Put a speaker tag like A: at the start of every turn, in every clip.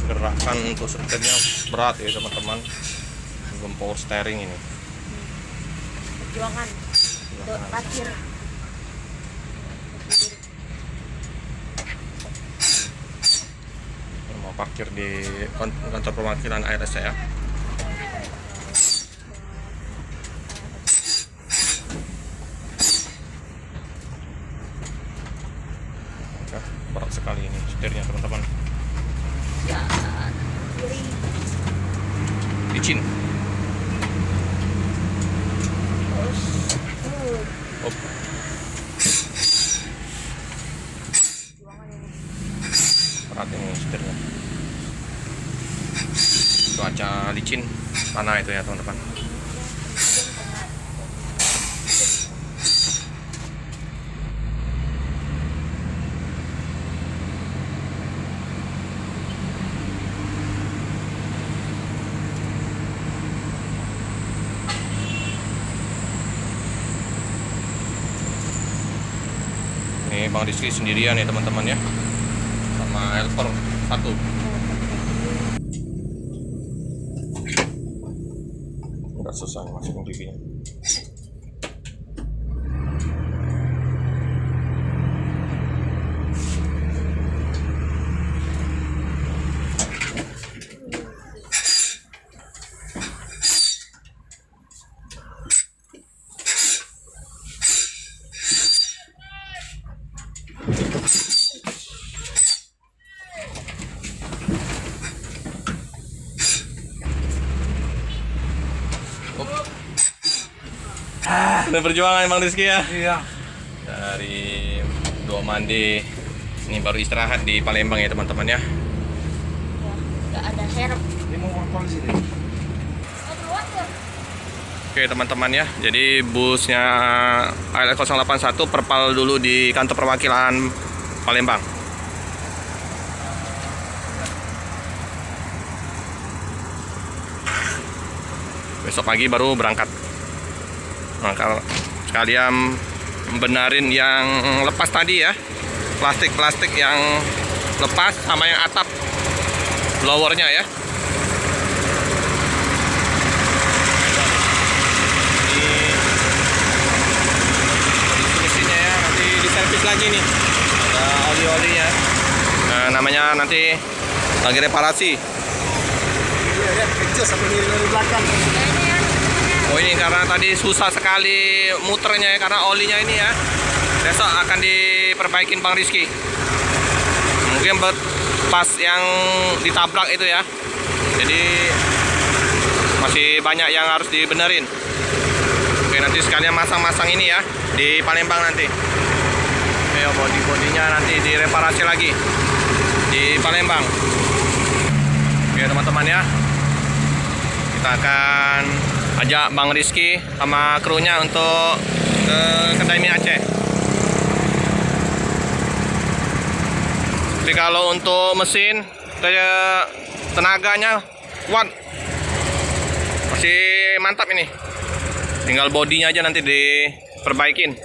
A: Gerakan untuk setirnya berat ya teman-teman, belum power steering ini.
B: Perjuangan untuk parkir.
A: Mau parkir di kantor perwakilan ARS ya. Berat sekali ini setirnya teman-teman.
B: Ya, kiri.
A: Licin.
B: Terus,
A: Op.
B: perjuangan ini.
A: Berat ini setirnya. Cuaca licin, tanah itu ya teman-teman. Ini Bang Rizky sendirian ya teman-teman ya, sama helper satu. Nggak susah masukin TV-nya. Udah perjuangan Bang Rizky ya?
C: Iya.
A: Dari Dua Mandi ini baru istirahat di Palembang ya teman-teman ya.
B: Ya, nggak ada serep.
C: Ini mau polisi deh.
B: Oh, keluar tuh.
A: Oke teman-teman ya, jadi busnya ALS 081 perpal dulu di kantor perwakilan Palembang. Besok pagi baru berangkat. Nah, kalau sekalian benerin yang lepas tadi ya, plastik-plastik yang lepas sama yang atap blowernya ya. Ini mesinnya ya, nanti diservis lagi nih. Ada oli-olinya. Nah, namanya nanti lagi reparasi.
C: Iya ya, kecil sampai dari belakang.
B: Ini ya.
A: Oh ini karena tadi susah sekali muternya ya, karena olinya ini ya. Besok akan diperbaikin Bang Rizky. Mungkin pas yang ditabrak itu ya. Jadi masih banyak yang harus dibenerin. Oke, nanti sekalian masang-masang ini ya di Palembang nanti. Oke, bodi-bodinya nanti direparasi lagi di Palembang. Oke teman-teman ya, kita akan ajak Bang Rizky sama krunya untuk ke kedai mie Aceh. Tapi kalau untuk mesin kayak tenaganya kuat, masih mantap ini. Tinggal bodinya aja nanti diperbaikin.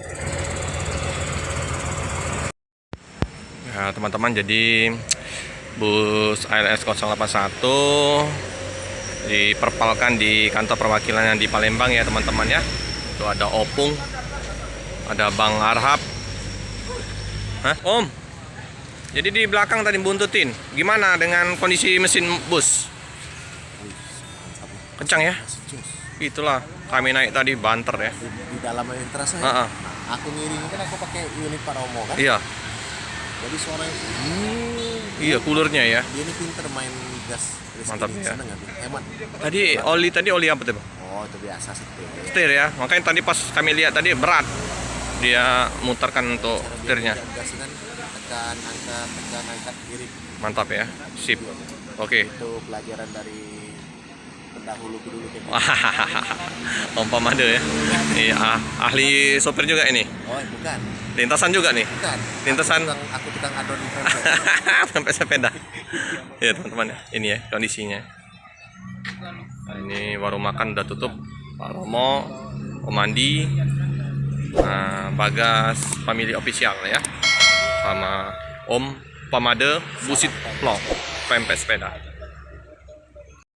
A: Ya teman-teman, jadi bus ALS 081 diperpalkan di kantor perwakilan yang di Palembang ya teman-teman ya. Itu ada Opung, ada Bang Arhab. Hah, Om? Jadi di belakang tadi buntutin. Gimana dengan kondisi mesin bus? Kencang ya? Itulah kami naik tadi banter ya.
C: Di dalam yang terasa ya. Aku ngiringin kan aku pakai unit Paromo kan.
A: Iya.
C: Jadi suaranya
A: Iya, coolernya ya.
C: dia ini pinter main gas.
A: Mantap ya.
C: Seneng nggak tuh? Hemat.
A: Tadi oli apa tuh, Bang?
C: Oh, itu biasa setir.
A: Setir ya. Makanya tadi pas kami lihat tadi berat. Dia muterkan untuk setirnya.
C: Gas kan tekan angkat kiri.
A: Mantap ya. Sip. Oke.
C: Itu pelajaran dari pendahulu dulu kayak gitu.
A: Om Pamade ya. Iya, ahli sopir juga ini.
C: Oh, bukan.
A: Lintasan juga nih.
C: Bukan.
A: Lintasan.
C: Aku tukang adon
A: Sampai sepeda. Ya teman-teman ya. Ini ya kondisinya. Nah, ini warung makan udah tutup. Pak Romo, Om Andi, Bagas Family Official ya, sama Om Pamade Busit Vlog, pempek sepeda.